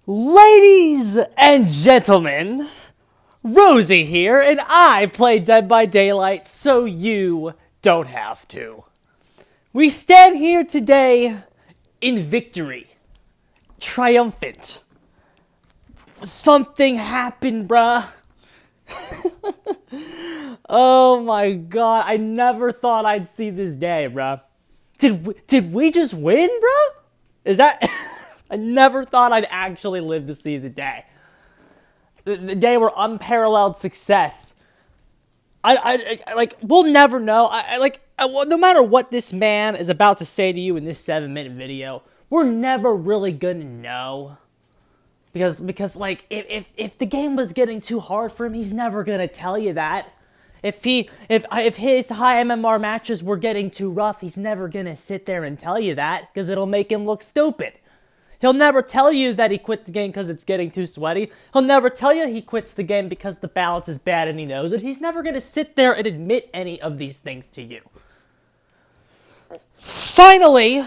Ladies and gentlemen, Rosie here, and I play Dead by Daylight so you don't have to. We stand here today in victory, triumphant. Something happened, bruh. Oh my god, I never thought I'd see this day, bruh. Did we just win, bruh? Is that... I never thought I'd actually live to see the day. The day where unparalleled success. We'll never know. No matter what this man is about to say to you in this 7-minute video, we're never really gonna know. Because if the game was getting too hard for him, he's never gonna tell you that. If his high MMR matches were getting too rough, he's never gonna sit there and tell you that, because it'll make him look stupid. He'll never tell you that he quit the game because it's getting too sweaty. He'll never tell you he quits the game because the balance is bad and he knows it. He's never going to sit there and admit any of these things to you. Finally,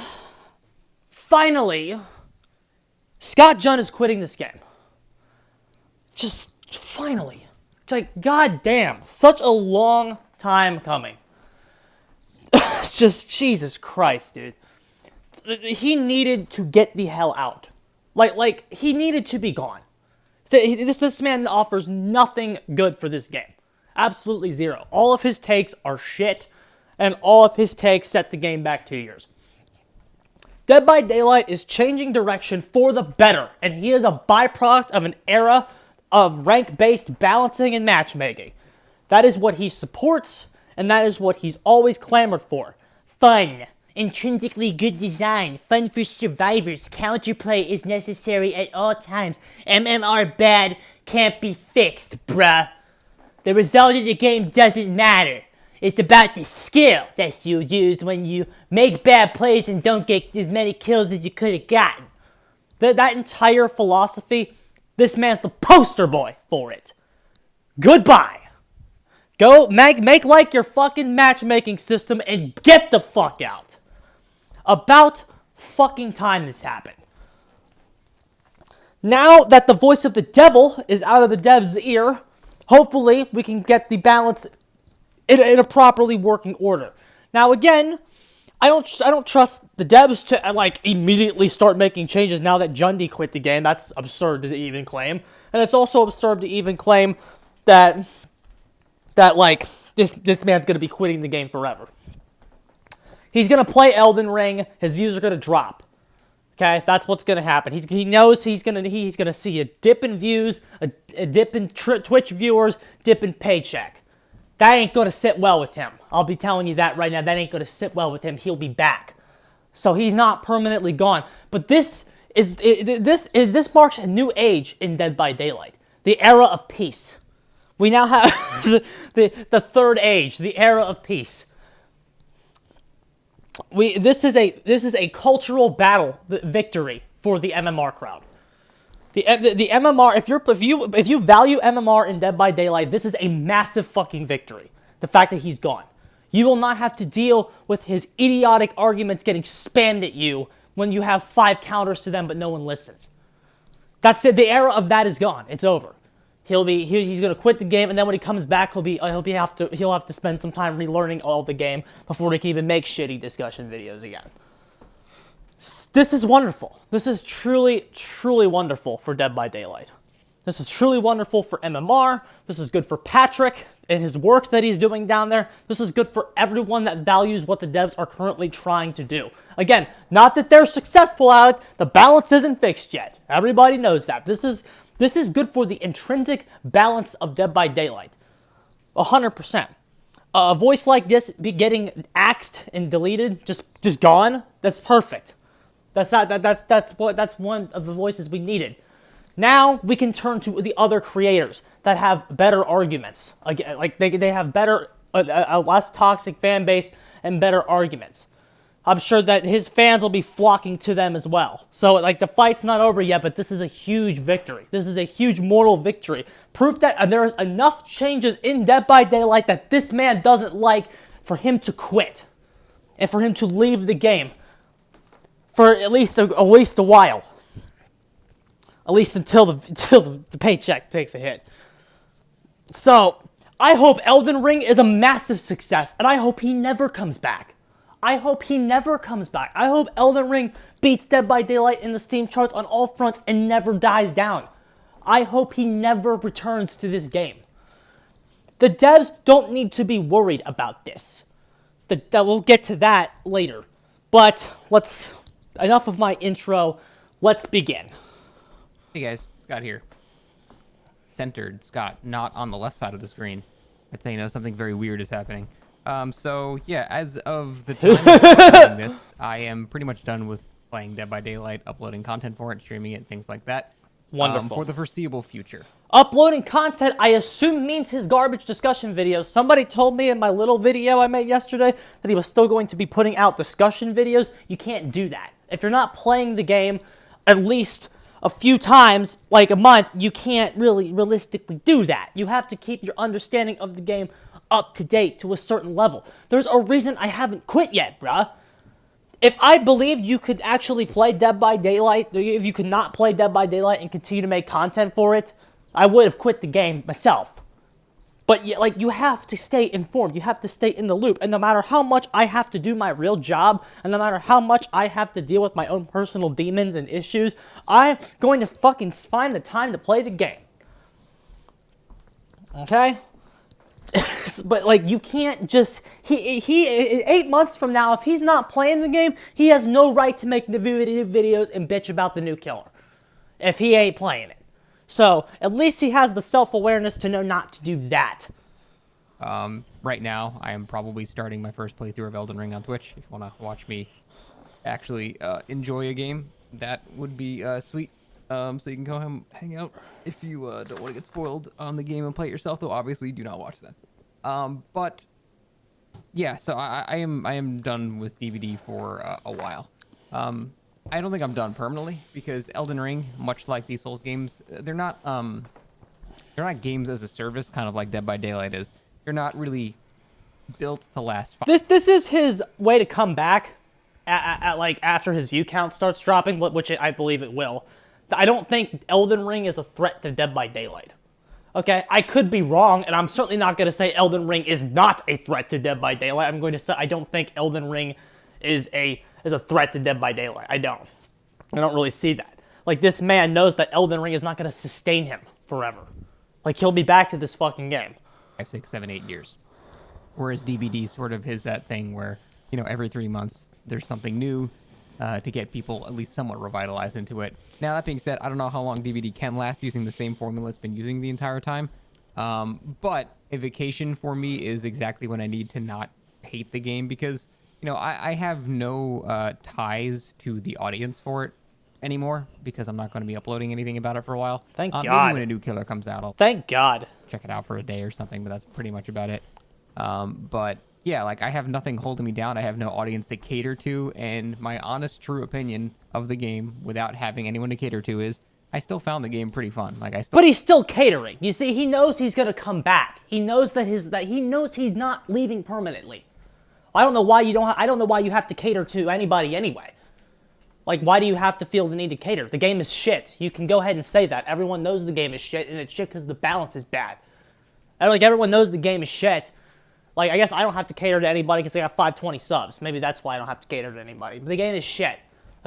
Scott Junn is quitting this game. Just finally. It's like, goddamn, such a long time coming. It's just, Jesus Christ, dude. He needed to get the hell out. He needed to be gone. This man offers nothing good for this game. Absolutely zero. All of his takes are shit, and all of his takes set the game back 2 years. Dead by Daylight is changing direction for the better, and he is a byproduct of an era of rank-based balancing and matchmaking. That is what he supports, and that is what he's always clamored for. Fun. Intrinsically good design, fun for survivors, counterplay is necessary at all times. MMR bad, can't be fixed, bruh. The result of the game doesn't matter. It's about the skill that you use when you make bad plays and don't get as many kills as you could have gotten. That entire philosophy, this man's the poster boy for it. Goodbye. Go make like your fucking matchmaking system and get the fuck out. About fucking time this happened. Now that the voice of the devil is out of the dev's ear, hopefully we can get the balance in a properly working order. Now again, I don't trust the devs to immediately start making changes now that Jundy quit the game. That's absurd to even claim, and it's also absurd to even claim that this man's gonna be quitting the game forever. He's going to play Elden Ring. His views are going to drop. Okay? That's what's going to happen. He knows he's going to see a dip in views, a dip in Twitch viewers, dip in paycheck. That ain't going to sit well with him. I'll be telling you that right now. That ain't going to sit well with him. He'll be back. So he's not permanently gone. But this marks a new age in Dead by Daylight. The era of peace. We now have the third age, the era of peace. This is a cultural battle victory for the MMR crowd. The MMR, if you value MMR in Dead by Daylight, this is a massive fucking victory. The fact that he's gone. You will not have to deal with his idiotic arguments getting spammed at you when you have 5 counters to them but no one listens. That's it. The era of that is gone. It's over. He's gonna quit the game, and then when he comes back, he'll have to spend some time relearning all the game before he can even make shitty discussion videos again. This is wonderful. This is truly, truly wonderful for Dead by Daylight. This is truly wonderful for MMR. This is good for Patrick and his work that he's doing down there. This is good for everyone that values what the devs are currently trying to do. Again, not that they're successful at it. The balance isn't fixed yet. Everybody knows that. This is good for the intrinsic balance of Dead by Daylight. 100%. A voice like this be getting axed and deleted, just gone, that's perfect. That's one of the voices we needed. Now we can turn to the other creators that have better arguments. Again, they have better, a less toxic fan base and better arguments. I'm sure that his fans will be flocking to them as well. So, the fight's not over yet, but this is a huge victory. This is a huge moral victory. Proof that there is enough changes in Dead by Daylight that this man doesn't like for him to quit. And for him to leave the game. For at least a while. At least until the paycheck takes a hit. So, I hope Elden Ring is a massive success, and I hope he never comes back. I hope he never comes back. I hope Elden Ring beats Dead by Daylight in the Steam charts on all fronts and never dies down. I hope he never returns to this game. The devs don't need to be worried about this. We'll get to that later. But enough of my intro. Let's begin. Hey guys, Scott here. Centered Scott, not on the left side of the screen. I'd say, something very weird is happening. So yeah, as of the time of recording this, I am pretty much done with playing Dead by Daylight, uploading content for it, streaming it, things like that. Wonderful. For the foreseeable future. Uploading content, I assume, means his garbage discussion videos. Somebody told me in my little video I made yesterday that he was still going to be putting out discussion videos. You can't do that. If you're not playing the game at least a few times, like a month, you can't really realistically do that. You have to keep your understanding of the game up to date to a certain level. There's a reason I haven't quit yet, bruh. If I believed you could actually play Dead by Daylight, if you could not play Dead by Daylight and continue to make content for it, I would have quit the game myself. But you have to stay informed. You have to stay in the loop. And no matter how much I have to do my real job, and no matter how much I have to deal with my own personal demons and issues, I'm going to fucking find the time to play the game. Okay? But you can't just he 8 months from now, if he's not playing the game, he has no right to make videos and bitch about the new killer if he ain't playing it. So at least he has the self-awareness to know not to do that. Right now, I am probably starting my first playthrough of Elden Ring on Twitch. If you want to watch me actually enjoy a game, that would be sweet. So you can go hang out if you don't want to get spoiled on the game and play it yourself. Though obviously, do not watch that. But yeah, so I am done with DVD for a while. I don't think I'm done permanently because Elden Ring, much like these Souls games, they're not games as a service, kind of like Dead by Daylight is. They're not really built to last. This is his way to come back at after his view count starts dropping, which I believe it will. I don't think Elden Ring is a threat to Dead by Daylight. Okay, I could be wrong, and I'm certainly not going to say Elden Ring is not a threat to Dead by Daylight. I'm going to say I don't think Elden Ring is a threat to Dead by Daylight. I don't really see that. This man knows that Elden Ring is not going to sustain him forever. He'll be back to this fucking game. 5, 6, 7, 8 years. Whereas DVD sort of is that thing where, every 3 months there's something new to get people at least somewhat revitalized into it. Now, that being said, I don't know how long DVD can last using the same formula it's been using the entire time. But a vacation for me is exactly when I need to not hate the game because, I have no ties to the audience for it anymore because I'm not going to be uploading anything about it for a while. Thank God. Maybe when a new killer comes out, I'll Thank God. check it out for a day or something, but that's pretty much about it. But yeah, I have nothing holding me down. I have no audience to cater to, and my honest, true opinion of the game, without having anyone to cater to, is I still found the game pretty fun. But he's still catering. You see, he knows he's gonna come back. He knows that he knows he's not leaving permanently. I don't know why you have to cater to anybody anyway. Why do you have to feel the need to cater? The game is shit. You can go ahead and say that. Everyone knows the game is shit, and it's shit because the balance is bad. Everyone knows the game is shit. I guess I don't have to cater to anybody because I got 520 subs. Maybe that's why I don't have to cater to anybody. But the game is shit.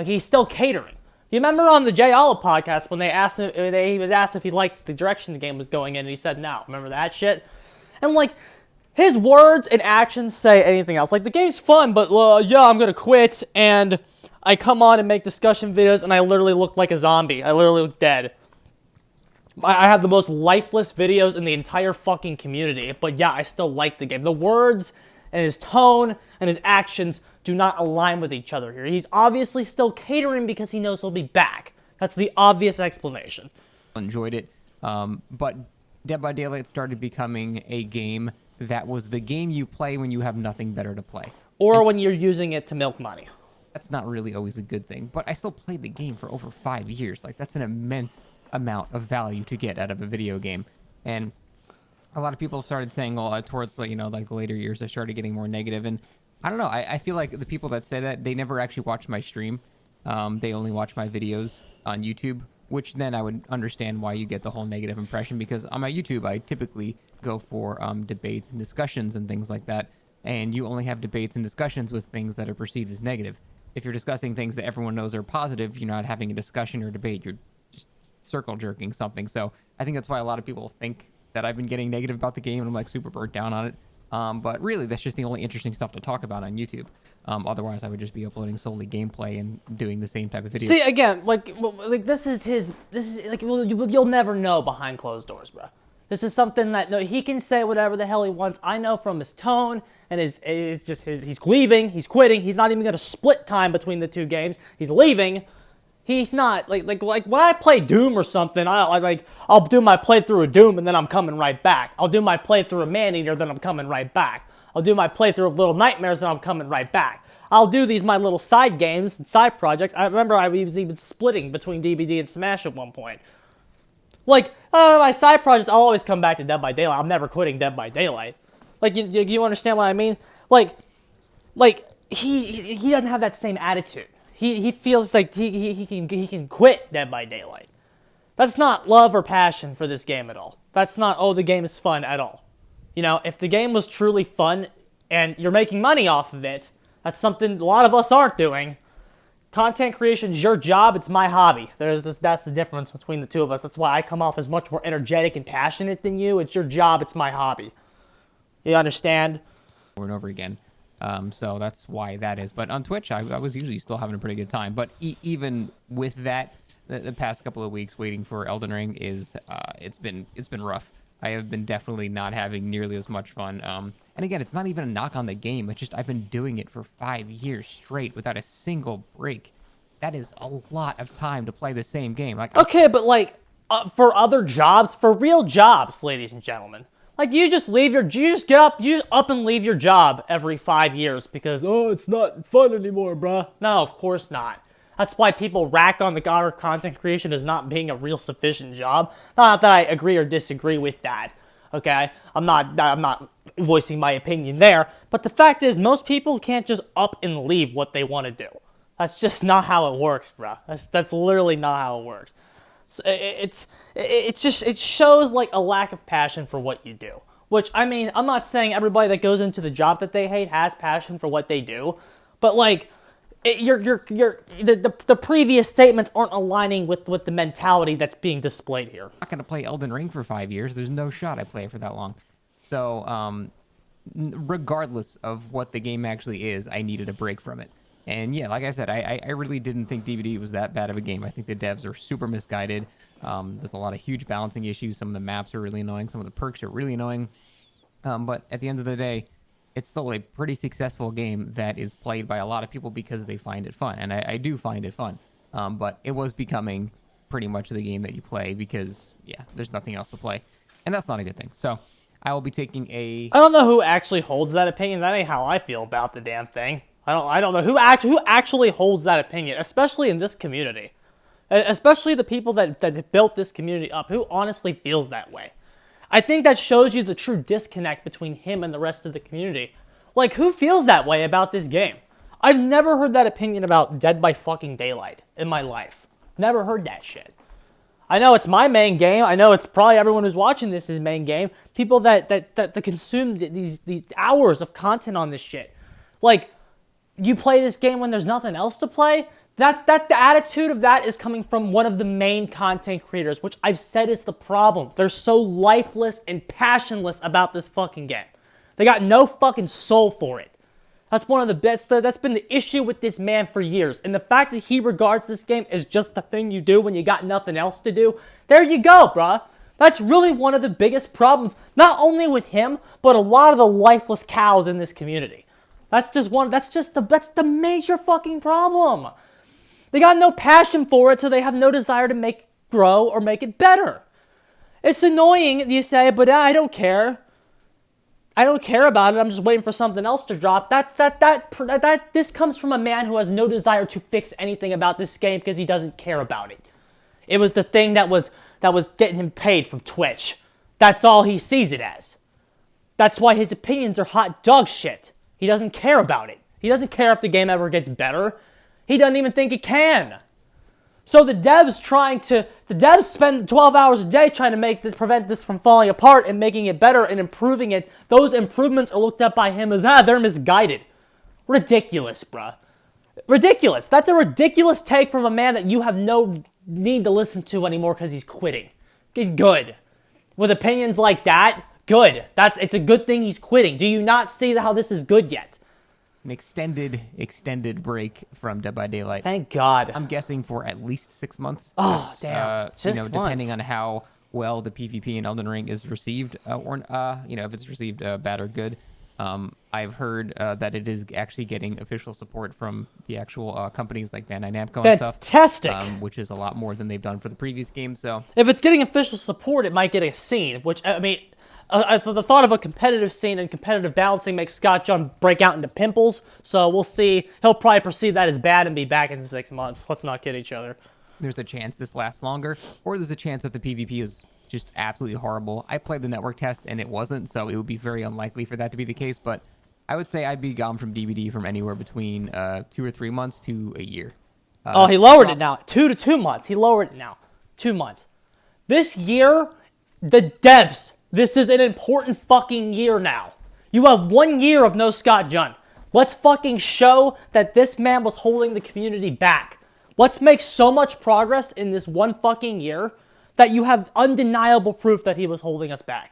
He's still catering. You remember on the Jay Olive podcast when he was asked if he liked the direction the game was going in, and he said no. Remember that shit? And his words and actions say anything else. The game's fun, but yeah, I'm gonna quit, and I come on and make discussion videos, and I literally look like a zombie. I literally look dead. I have the most lifeless videos in the entire fucking community, but yeah, I still like the game. The words and his tone and his actions do not align with each other here. He's obviously still catering because he knows he'll be back. That's the obvious explanation. Enjoyed it, but Dead by Daylight started becoming a game that was the game you play when you have nothing better to play. Or when you're using it to milk money. That's not really always a good thing, but I still played the game for over 5 years. That's an immense amount of value to get out of a video game. And a lot of people started saying, well, towards the later years, I started getting more negative. And I don't know, I feel like the people that say that, they never actually watch my stream. They only watch my videos on YouTube. which then I would understand why you get the whole negative impression, because on my YouTube, I typically go for debates and discussions and things like that, and you only have debates and discussions with things that are perceived as negative. If you're discussing things that everyone knows are positive, you're not having a discussion or debate, you're just circle jerking something. So I think that's why a lot of people think that I've been getting negative about the game, and I'm like super burnt down on it. But really, that's just the only interesting stuff to talk about on YouTube. Otherwise, I would just be uploading solely gameplay and doing the same type of videos. See, again, like this is like you'll never know behind closed doors, bro. This is something that he can say whatever the hell he wants. I know from his tone and he's leaving, he's quitting. He's not even gonna split time between the two games. He's leaving. He's not like when I play Doom or something. I'll do my playthrough of Doom and then I'm coming right back. I'll do my playthrough of Maneater, then I'm coming right back. I'll do my playthrough of Little Nightmares, then I'm coming right back. I'll do my little side games and side projects. I remember I was even splitting between DBD and Smash at one point. Like, my side projects, I'll always come back to Dead by Daylight. I'm never quitting Dead by Daylight. Like, you understand what I mean? Like he doesn't have that same attitude. He feels like he can quit Dead by Daylight. That's not love or passion for this game at all. That's not, oh, the game is fun at all. You know, if the game was truly fun and you're making money off of it, that's something a lot of us aren't doing. Content creation is your job, it's my hobby. That's the difference between the two of us. That's why I come off as much more energetic and passionate than you. It's your job, it's my hobby. You understand? Over and over again. So that's why that is. But on Twitch, I was usually still having a pretty good time. But even with that, the past couple of weeks waiting for Elden Ring it's been rough. I have been definitely not having nearly as much fun. And again, it's not even a knock on the game. It's just I've been doing it for 5 years straight without a single break. That is a lot of time to play the same game. Like, okay, but like for other jobs, for real jobs, ladies and gentlemen, like you just get up and leave your job every 5 years because it's not fun anymore, bruh. No, of course not. That's why people rack on the god of content creation as not being a real sufficient job. Not that I agree or disagree with that. Okay, I'm not voicing my opinion there. But the fact is, most people can't just up and leave what they want to do. That's just not how it works, bro. That's literally not how it works. So it shows like a lack of passion for what you do. Which, I mean, I'm not saying everybody that goes into the job that they hate has passion for what they do, but like, the previous statements aren't aligning with the mentality that's being displayed here. I'm not gonna play Elden Ring for 5 years. There's no shot I play it for that long. So, regardless of what the game actually is, I needed a break from it. And yeah, like I said, I really didn't think DVD was that bad of a game. I think the devs are super misguided. There's a lot of huge balancing issues. Some of the maps are really annoying. Some of the perks are really annoying. But at the end of the day, it's still a pretty successful game that is played by a lot of people because they find it fun. And I do find it fun. But it was becoming pretty much the game that you play because, yeah, there's nothing else to play. And that's not a good thing. So I will be taking a... I don't know who actually holds that opinion. That ain't how I feel about the damn thing. I don't know who actually holds that opinion, especially in this community. Especially the people that built this community up. Who honestly feels that way? I think that shows you the true disconnect between him and the rest of the community. Like, who feels that way about this game? I've never heard that opinion about Dead by fucking Daylight in my life. Never heard that shit. I know it's my main game. I know it's probably everyone who's watching this is main game. People that consume these hours of content on this shit. Like, you play this game when there's nothing else to play? The attitude of that is coming from one of the main content creators, which I've said is the problem. They're so lifeless and passionless about this fucking game. They got no fucking soul for it. That's one of the best. That's been the issue with this man for years. And the fact that he regards this game as just the thing you do when you got nothing else to do, there you go, bruh. That's really one of the biggest problems, not only with him, but a lot of the lifeless cows in this community. That's the major fucking problem. They got no passion for it, so they have no desire to make grow or make it better. It's annoying, you say, but I don't care. I don't care about it. I'm just waiting for something else to drop. This comes from a man who has no desire to fix anything about this game because he doesn't care about it. It was the thing that was getting him paid from Twitch. That's all he sees it as. That's why his opinions are hot dog shit. He doesn't care about it. He doesn't care if the game ever gets better. He doesn't even think it can. So the devs spend 12 hours a day trying to prevent this from falling apart and making it better and improving it. Those improvements are looked at by him as, they're misguided. Ridiculous, bruh. Ridiculous. That's a ridiculous take from a man that you have no need to listen to anymore because he's quitting. Good. With opinions like that, good. It's a good thing he's quitting. Do you not see how this is good yet? An extended break from Dead by Daylight. Thank God. I'm guessing for at least 6 months. Oh, damn. 6 months. Depending on how well the PvP in Elden Ring is received, or if it's received bad or good. I've heard that it is actually getting official support from the actual companies like Bandai Namco and stuff. Fantastic. Which is a lot more than they've done for the previous game. So if it's getting official support, it might get a scene, which, I mean, the thought of a competitive scene and competitive balancing makes Scott John break out into pimples. So we'll see. He'll probably perceive that as bad and be back in 6 months. Let's not kid each other. There's a chance this lasts longer, or there's a chance that the PvP is just absolutely horrible. I played the network test and it wasn't, so it would be very unlikely for that to be the case. But I would say I'd be gone from DBD from anywhere between 2 or 3 months to a year. He lowered it now. 2 to 2 months. He lowered it now. 2 months. This year, the devs. This is an important fucking year now. You have 1 year of no Scott Junn. Let's fucking show that this man was holding the community back. Let's make so much progress in this 1 fucking year that you have undeniable proof that he was holding us back.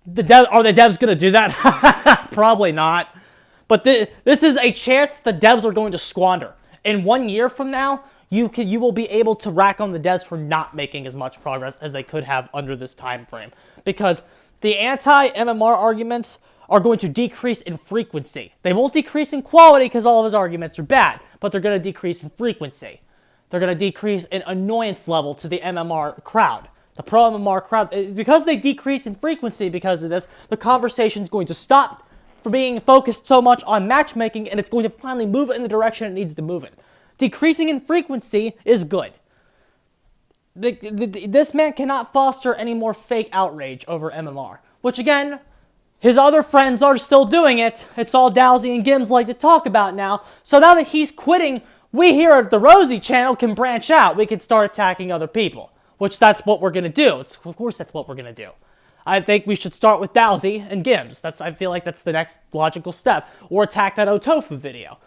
Are the devs going to do that? Probably not. But this is a chance the devs are going to squander. In 1 year from now, you will be able to rack on the devs for not making as much progress as they could have under this time frame. Because the anti-MMR arguments are going to decrease in frequency. They won't decrease in quality because all of his arguments are bad, but they're going to decrease in frequency. They're going to decrease in annoyance level to the MMR crowd. The pro-MMR crowd, because they decrease in frequency because of this, the conversation is going to stop from being focused so much on matchmaking, and it's going to finally move in the direction it needs to move in. Decreasing in frequency is good. This man cannot foster any more fake outrage over MMR, which again, his other friends are still doing it. It's all Dowsy and Gims like to talk about now. So now that he's quitting, we here at the Rosie channel can branch out. We can start attacking other people, which that's what we're going to do. Of course that's what we're going to do. I think we should start with Dowsy and Gims. I feel like that's the next logical step. Or attack that Otofu video.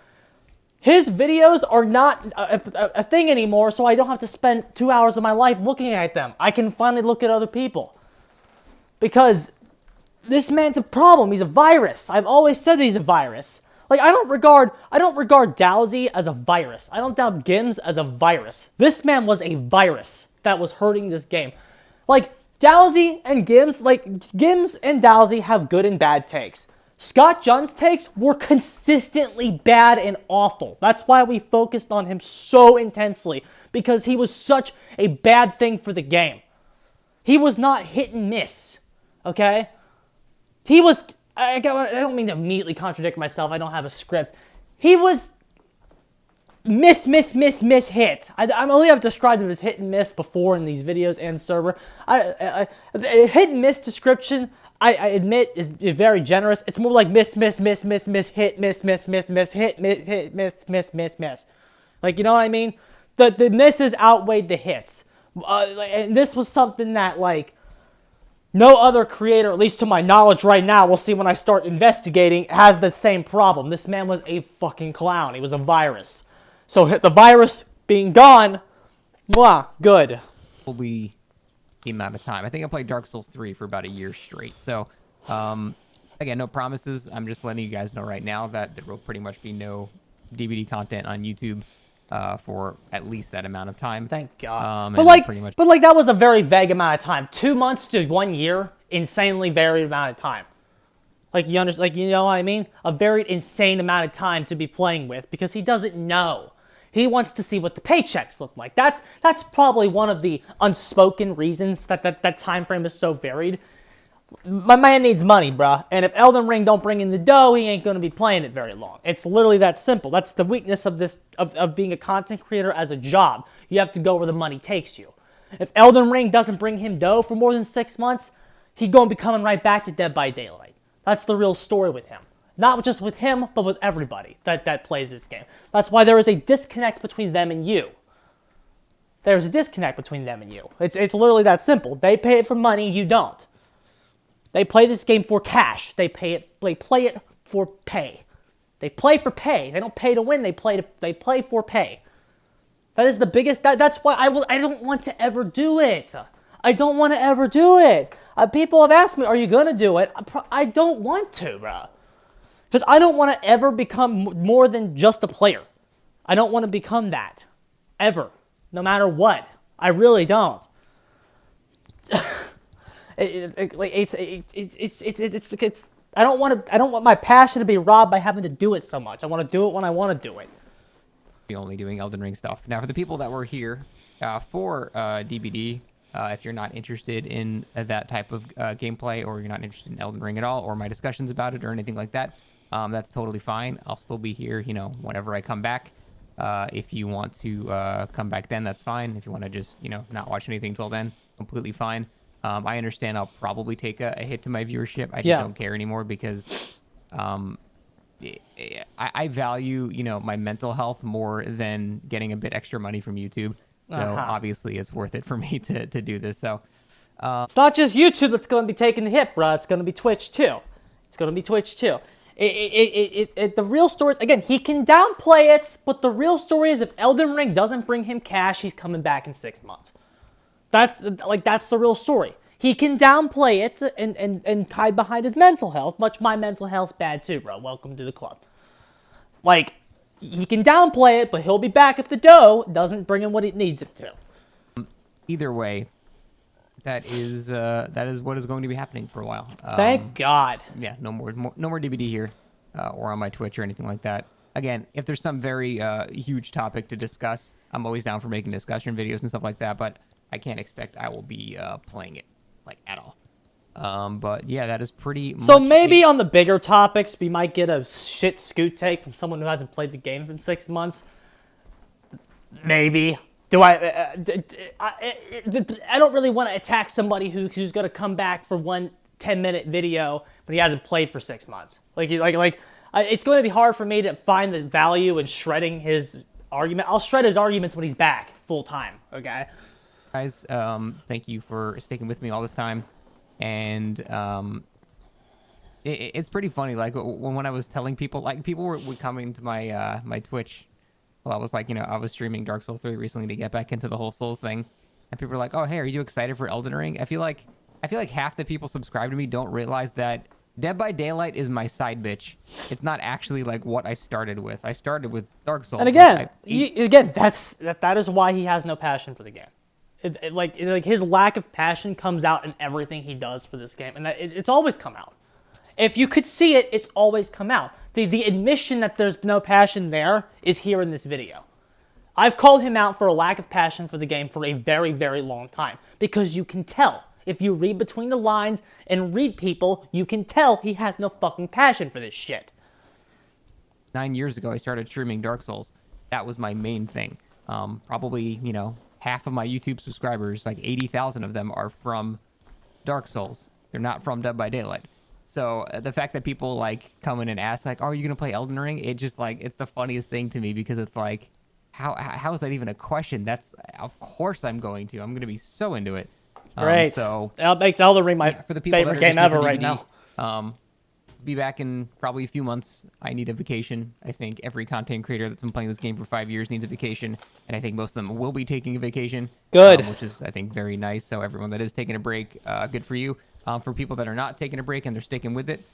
His videos are not a thing anymore, so I don't have to spend 2 hours of my life looking at them. I can finally look at other people. Because this man's a problem. He's a virus. I've always said he's a virus. Like, I don't regard Dowsy as a virus. I don't doubt Gims as a virus. This man was a virus that was hurting this game. Like, Dowsy and Gims, Gims and Dowsy have good and bad takes. Scott Junn's takes were consistently bad and awful. That's why we focused on him so intensely, because he was such a bad thing for the game. He was not hit and miss, okay? He was, I don't mean to immediately contradict myself, I don't have a script. He was miss, hit. I only have described him as hit and miss before in these videos and server. Hit and miss description, I admit, is very generous. It's more like miss, hit, miss, hit, miss. Like, you know what I mean? The misses outweighed the hits. And this was something that, like, no other creator, at least to my knowledge right now, we'll see when I start investigating, has the same problem. This man was a fucking clown. He was a virus. So the virus being gone, good. Probably the amount of time. I think I played Dark Souls 3 for about a year straight. So, again, no promises. I'm just letting you guys know right now that there will pretty much be no DVD content on YouTube for at least that amount of time. Thank God. But that was a very vague amount of time. 2 months to 1 year, insanely varied amount of time. Like, you understand? Like, you know what I mean? A very insane amount of time to be playing with, because he doesn't know. He wants to see what the paychecks look like. That's probably one of the unspoken reasons that time frame is so varied. My man needs money, bruh. And if Elden Ring don't bring in the dough, he ain't going to be playing it very long. It's literally that simple. That's the weakness of this of being a content creator as a job. You have to go where the money takes you. If Elden Ring doesn't bring him dough for more than 6 months, he's going to be coming right back to Dead by Daylight. That's the real story with him. Not just with him, but with everybody that plays this game. That's why there is a disconnect between them and you. There's a disconnect between them and you. It's literally that simple. They pay it for money, you don't. They play this game for cash. They play it for pay. They play for pay. They don't pay to win. They play for pay. That is the biggest. That's why I don't want to ever do it. I don't want to ever do it. People have asked me, "Are you gonna do it?" I don't want to, bro. Because I don't want to ever become more than just a player. I don't want to become that, ever, no matter what. I really don't. I don't want my passion to be robbed by having to do it so much. I want to do it when I want to do it. Only doing Elden Ring stuff. Now, for the people that were here for DBD, if you're not interested in that type of gameplay, or you're not interested in Elden Ring at all, or my discussions about it, or anything like that, that's totally fine. I'll still be here, whenever I come back. If you want to come back then, that's fine. If you want to just, not watch anything till then, completely fine. I understand I'll probably take a hit to my viewership. I just don't care anymore because I value, my mental health more than getting a bit extra money from YouTube. So obviously it's worth it for me to do this. So it's not just YouTube that's going to be taking the hit, bro. It's going to be Twitch too. The real story is, again, he can downplay it, but the real story is if Elden Ring doesn't bring him cash, he's coming back in 6 months. That's the real story. He can downplay it and hide behind his mental health, much my mental health's bad too, bro. Welcome to the club. He can downplay it, but he'll be back if the dough doesn't bring him what it needs it to. Either way, that is what is going to be happening for a while. Thank God. Yeah, no more DBD here, or on my Twitch or anything like that. Again, if there's some very huge topic to discuss, I'm always down for making discussion videos and stuff like that. But I can't expect I will be playing it at all. But yeah, that is pretty much so maybe on the bigger topics, we might get a shit scoot take from someone who hasn't played the game in 6 months. Maybe. I don't really want to attack somebody who's going to come back for one 10-minute video, but he hasn't played for 6 months. It's going to be hard for me to find the value in shredding his argument. I'll shred his arguments when he's back full time. Okay. Guys, thank you for sticking with me all this time. And it's pretty funny. When I was telling people, people were coming to my my Twitch. Well, I was I was streaming Dark Souls 3 recently to get back into the whole Souls thing, and people were like, "Oh, hey, are you excited for Elden Ring?" I feel like half the people subscribe to me don't realize that Dead by Daylight is my side bitch. It's not actually what I started with. I started with Dark Souls. And again, that is why he has no passion for the game. His lack of passion comes out in everything he does for this game, and it's always come out. If you could see it, it's always come out. The admission that there's no passion there is here in this video. I've called him out for a lack of passion for the game for a very, very long time, because you can tell. If you read between the lines and read people, you can tell he has no fucking passion for this shit. 9 years ago, I started streaming Dark Souls. That was my main thing. Probably, half of my YouTube subscribers, 80,000 of them, are from Dark Souls. They're not from Dead by Daylight. So the fact that people come in and ask oh, are you gonna play Elden Ring? It just it's the funniest thing to me, because it's how is that even a question? That's, of course I'm going to. I'm gonna be so into it. Great. So that makes Elden Ring my for the people favorite game ever right now. Be back in probably a few months. I need a vacation. I think every content creator that's been playing this game for 5 years needs a vacation, and I think most of them will be taking a vacation. Good. Which is, I think, very nice. So everyone that is taking a break, good for you. For people that are not taking a break and they're sticking with it,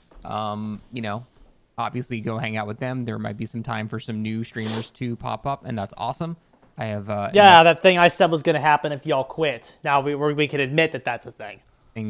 obviously go hang out with them. There might be some time for some new streamers to pop up, and that's awesome. I have that thing I said was going to happen if y'all quit. Now we can admit that that's a thing.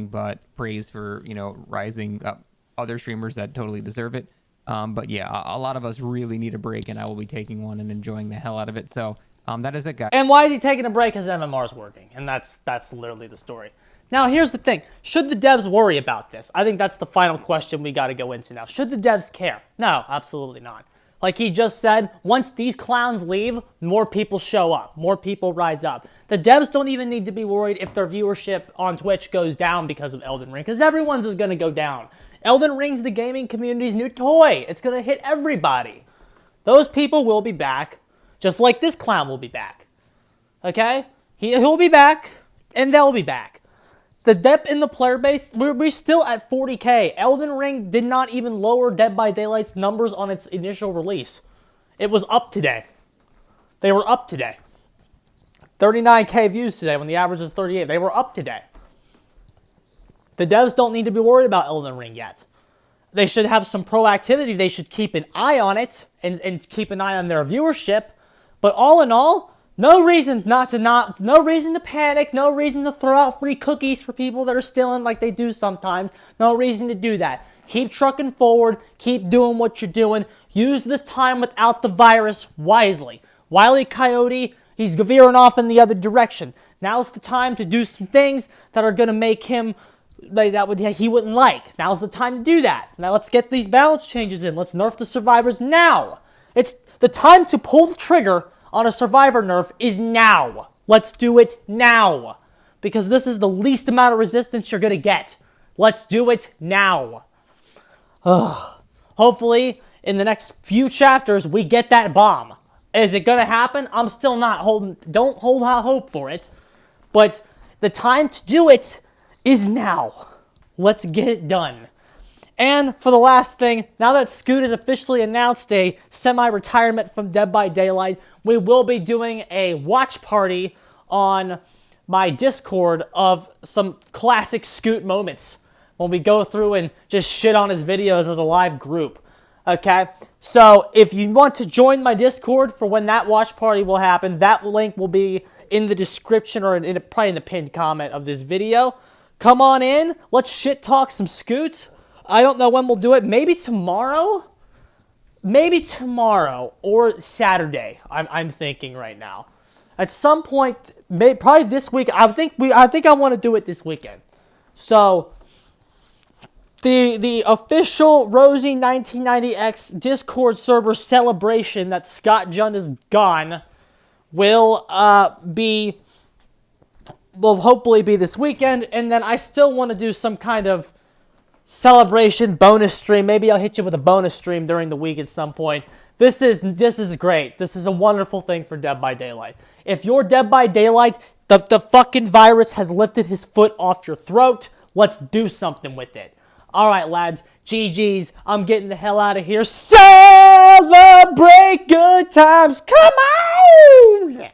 But praise for rising up other streamers that totally deserve it. But yeah, a lot of us really need a break, and I will be taking one and enjoying the hell out of it. So that is it, guys. And why is he taking a break? Because MMR is working, and that's literally the story. Now, here's the thing. Should the devs worry about this? I think that's the final question we got to go into now. Should the devs care? No, absolutely not. Like he just said, once these clowns leave, more people show up. More people rise up. The devs don't even need to be worried if their viewership on Twitch goes down because of Elden Ring, because everyone's is going to go down. Elden Ring's the gaming community's new toy. It's going to hit everybody. Those people will be back, just like this clown will be back. Okay? He'll be back, and they'll be back. The depth in the player base, we're still at 40k. Elden Ring did not even lower Dead by Daylight's numbers on its initial release. It was up today. They were up today. 39k views today when the average is 38. They were up today. The devs don't need to be worried about Elden Ring yet. They should have some proactivity. They should keep an eye on it and keep an eye on their viewership. But all in all, no reason no reason to panic, no reason to throw out free cookies for people that are stealing like they do sometimes. No reason to do that. Keep trucking forward, keep doing what you're doing. Use this time without the virus wisely. Wile E. Coyote, he's veering off in the other direction. Now's the time to do some things that are going to make him, he wouldn't like. Now's the time to do that. Now let's get these balance changes in. Let's nerf the survivors now. It's the time to pull the trigger on a survivor nerf is now. Let's do it now. Because this is the least amount of resistance you're going to get. Let's do it now. Hopefully, in the next few chapters, we get that bomb. Is it going to happen? I'm still not don't hold out hope for it. But the time to do it is now. Let's get it done. And for the last thing, now that Scoot has officially announced a semi-retirement from Dead by Daylight, we will be doing a watch party on my Discord of some classic Scoot moments when we go through and just shit on his videos as a live group. Okay? So if you want to join my Discord for when that watch party will happen, that link will be in the description or probably in the pinned comment of this video. Come on in. Let's shit talk some Scoot. I don't know when we'll do it. Maybe tomorrow? Maybe tomorrow or Saturday, I'm thinking right now. At some point, probably this week, I think I want to do it this weekend. So, the official Rosie 1990X Discord server celebration that Scott Jund is gone will hopefully be this weekend, and then I still want to do some kind of celebration bonus stream. Maybe I'll hit you with a bonus stream during the week at some point. This is great. This is a wonderful thing for Dead by Daylight. If you're Dead by Daylight, the fucking virus has lifted his foot off your throat. Let's do something with it. All right, lads. GG's. I'm getting the hell out of here. Celebrate good times. Come on!